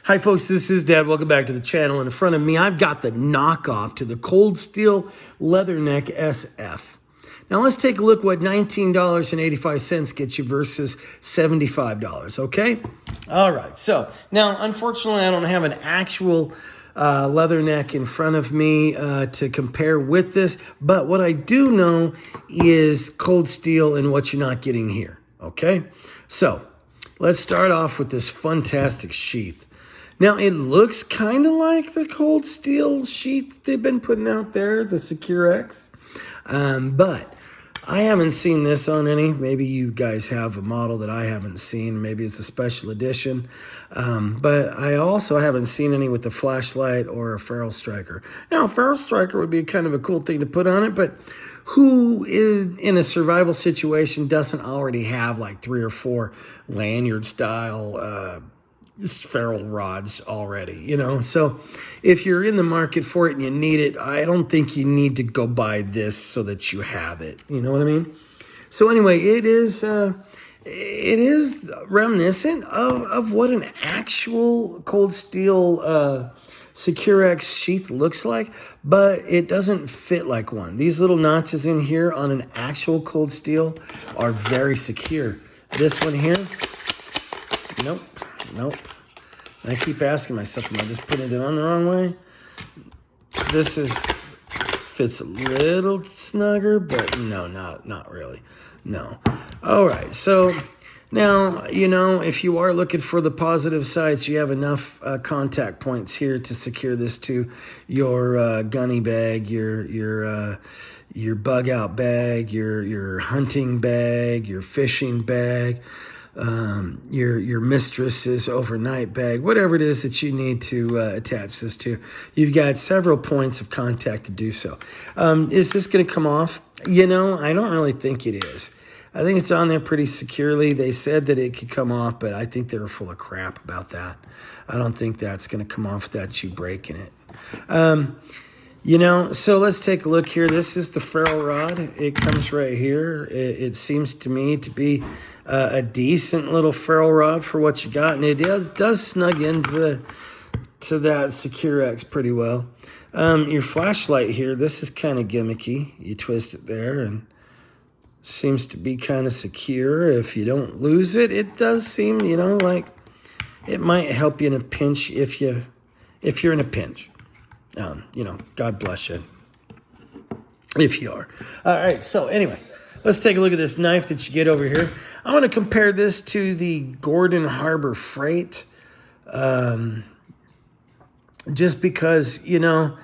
Hi folks, this is Dad. Welcome back to the channel. In front of me, I've got the knockoff to the Cold Steel Leatherneck SF. Now let's take a look what $19.85 gets you versus $75, okay? All right, so now unfortunately I don't have an actual leatherneck in front of me to compare with this, but what I do know is cold steel and what you're not getting here, okay? So let's start off with this fantastic sheath. Now, it looks kind of like the Cold Steel sheath they've been putting out there, the Secure X. But I haven't seen this on any. Maybe you guys have a model that I haven't seen. Maybe it's a special edition. But I also haven't seen any with the flashlight or a ferrule striker. Now, a ferrule striker would be kind of a cool thing to put on it, but who is in a survival situation doesn't already have like 3 or 4 lanyard style ferrule rods already, you know? So if you're in the market for it and you need it, I don't think you need to go buy this so that you have it. You know what I mean? So anyway, it is reminiscent of what an actual Cold Steel Secure X sheath looks like, but it doesn't fit like one. These little notches in here on an actual Cold Steel are very secure. This one here, nope. Nope. I keep asking myself, am I just putting it on the wrong way? This fits a little snugger, but no, not really. No. All right. So now, you know, if you are looking for the positive sides, you have enough contact points here to secure this to your gunny bag, your bug out bag, your hunting bag, your fishing bag, your mistress's overnight bag, whatever it is that you need to attach this to. You've got several points of contact to do so. Is this going to come off? You know, I don't really think it is. I think it's on there pretty securely. They said that it could come off, but I think they were full of crap about that. I don't think that's going to come off without you breaking it. You know, so let's take a look here. This is the ferrule rod. It comes right here. It seems to me to be a decent little ferrule rod for what you got, and it does snug into that Secure X pretty well. Your flashlight here, this is kind of gimmicky. You twist it there, and seems to be kind of secure. If you don't lose it, it does seem, you know, like it might help you in a pinch if you're in a pinch. You know, God bless you if you are. All right, so anyway, let's take a look at this knife that you get over here. I'm going to compare this to the Gordon Harbor Freight, just because, you know,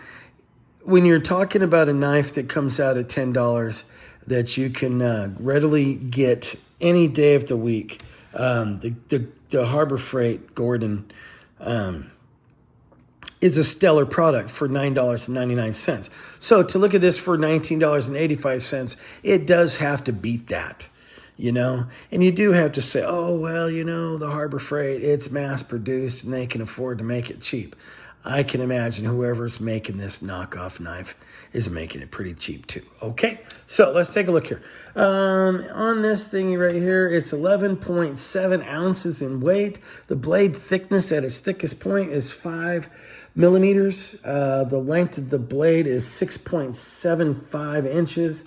when you're talking about a knife that comes out at $10 that you can readily get any day of the week, the Harbor Freight Gordon is a stellar product for $9.99. So to look at this for $19.85, it does have to beat that, you know? And you do have to say, oh, well, you know, the Harbor Freight, it's mass produced and they can afford to make it cheap. I can imagine whoever's making this knockoff knife is making it pretty cheap too. Okay, so let's take a look here. On this thingy right here, it's 11.7 ounces in weight. The blade thickness at its thickest point is 5 millimeters. The length of the blade is 6.75 inches.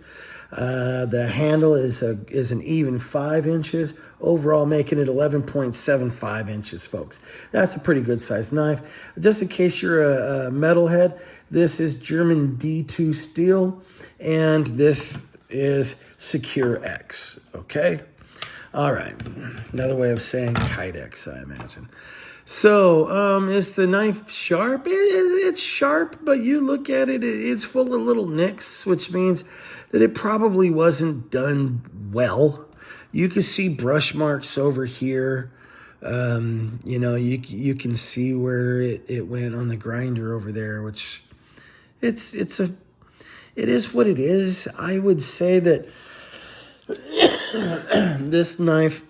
The handle is an even 5 inches, overall making it 11.75 inches, folks. That's a pretty good sized knife. Just in case you're a metalhead, this is German D2 steel, and this is Secure X, okay? All right, another way of saying Kydex, I imagine. So, is the knife sharp? It's sharp, but you look at it, it's full of little nicks, which means that it probably wasn't done well. You can see brush marks over here. You know, you can see where it went on the grinder over there, which it is what it is. I would say that this knife,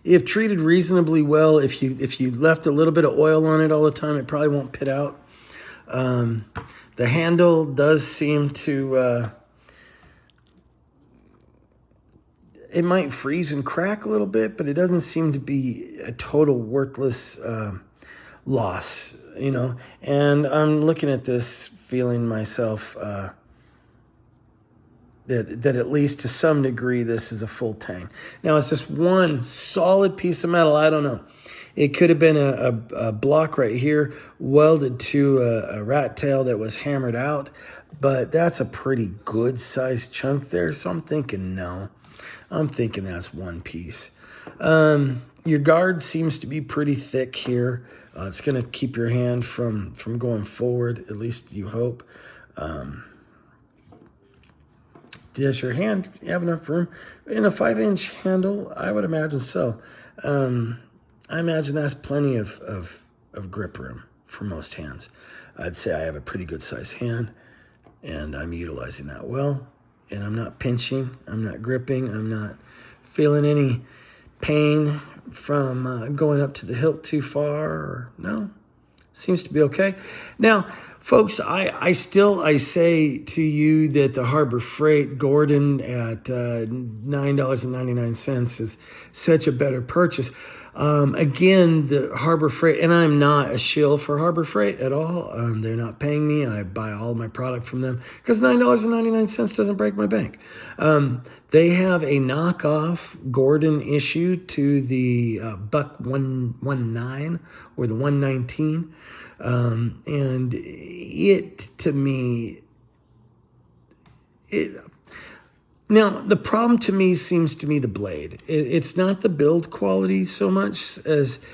if treated reasonably well, if you left a little bit of oil on it all the time, it probably won't pit out. The handle does seem to it might freeze and crack a little bit, but it doesn't seem to be a total worthless loss, you know. And I'm looking at this feeling myself that at least to some degree this is a full tang. Now it's just one solid piece of metal. I don't know. It could have been a block right here welded to a rat tail that was hammered out, but that's a pretty good sized chunk there. So I'm thinking no. I'm thinking that's one piece. Your guard seems to be pretty thick here. It's going to keep your hand from going forward, at least you hope. Does your hand have enough room? In a 5-inch handle, I would imagine so. I imagine that's plenty of grip room for most hands. I'd say I have a pretty good sized hand, and I'm utilizing that well. And I'm not pinching, I'm not gripping, I'm not feeling any pain from going up to the hilt too far. Or, no, seems to be okay. Now, folks, I say to you that the Harbor Freight Gordon at $9.99 is such a better purchase. Again, the Harbor Freight, and I'm not a shill for Harbor Freight at all. They're not paying me. I buy all my product from them because $9.99 doesn't break my bank. They have a knockoff Gordon issue to the Buck 119 or the 119. And it, to me, now, the problem to me seems to be the blade. It's not the build quality so much as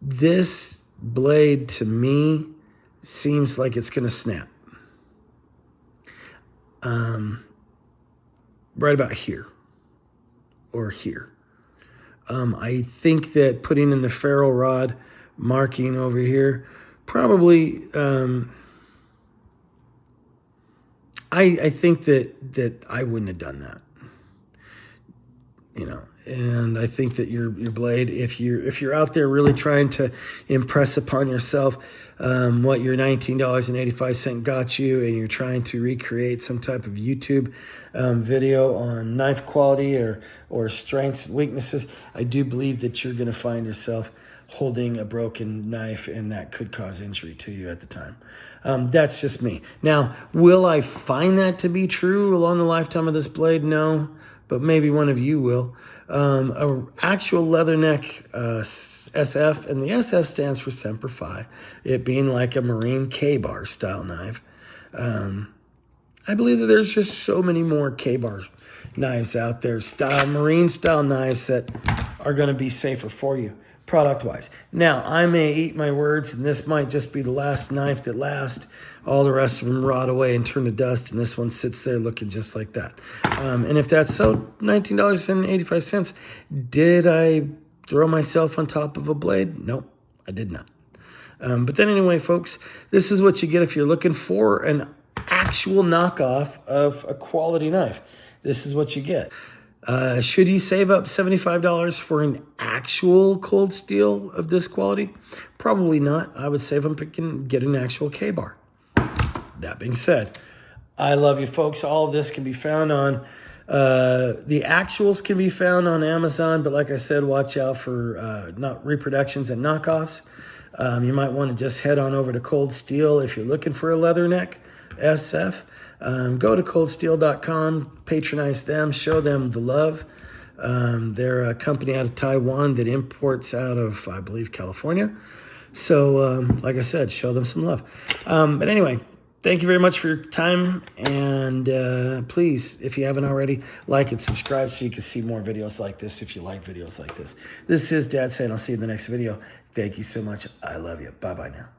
this blade to me seems like it's going to snap. Right about here or here. I think that putting in the ferrule rod marking over here probably... I think that I wouldn't have done that, you know. And I think that your blade, if you're out there really trying to impress upon yourself what your $19.85 got you, and you're trying to recreate some type of YouTube video on knife quality or strengths and weaknesses, I do believe that you're going to find yourself holding a broken knife, and that could cause injury to you at the time. That's just me. Now, will I find that to be true along the lifetime of this blade? No, but maybe one of you will. A actual Leatherneck SF, and the SF stands for Semper Fi, it being like a Marine K-bar style knife. I believe that there's just so many more K-bar knives out there, Marine style knives that are going to be safer for you. Product-wise. Now, I may eat my words, and this might just be the last knife that lasts. All the rest of them rot away and turn to dust, and this one sits there looking just like that. And if that's so, $19.85. Did I throw myself on top of a blade? Nope, I did not. But then anyway, folks, this is what you get if you're looking for an actual knockoff of a quality knife. This is what you get. Should you save up $75 for an actual Cold Steel of this quality? Probably not. I would save up and get an actual K-bar. That being said, I love you folks. All of this can be found on, the actuals can be found on Amazon, but like I said, watch out for not reproductions and knockoffs. You might want to just head on over to Cold Steel if you're looking for a Leatherneck SF. Go to coldsteel.com, patronize them, show them the love. They're a company out of Taiwan that imports out of, I believe, California. So, like I said, show them some love. But anyway, thank you very much for your time. And please, if you haven't already, like and subscribe so you can see more videos like this if you like videos like this. This is Dad saying I'll see you in the next video. Thank you so much. I love you. Bye-bye now.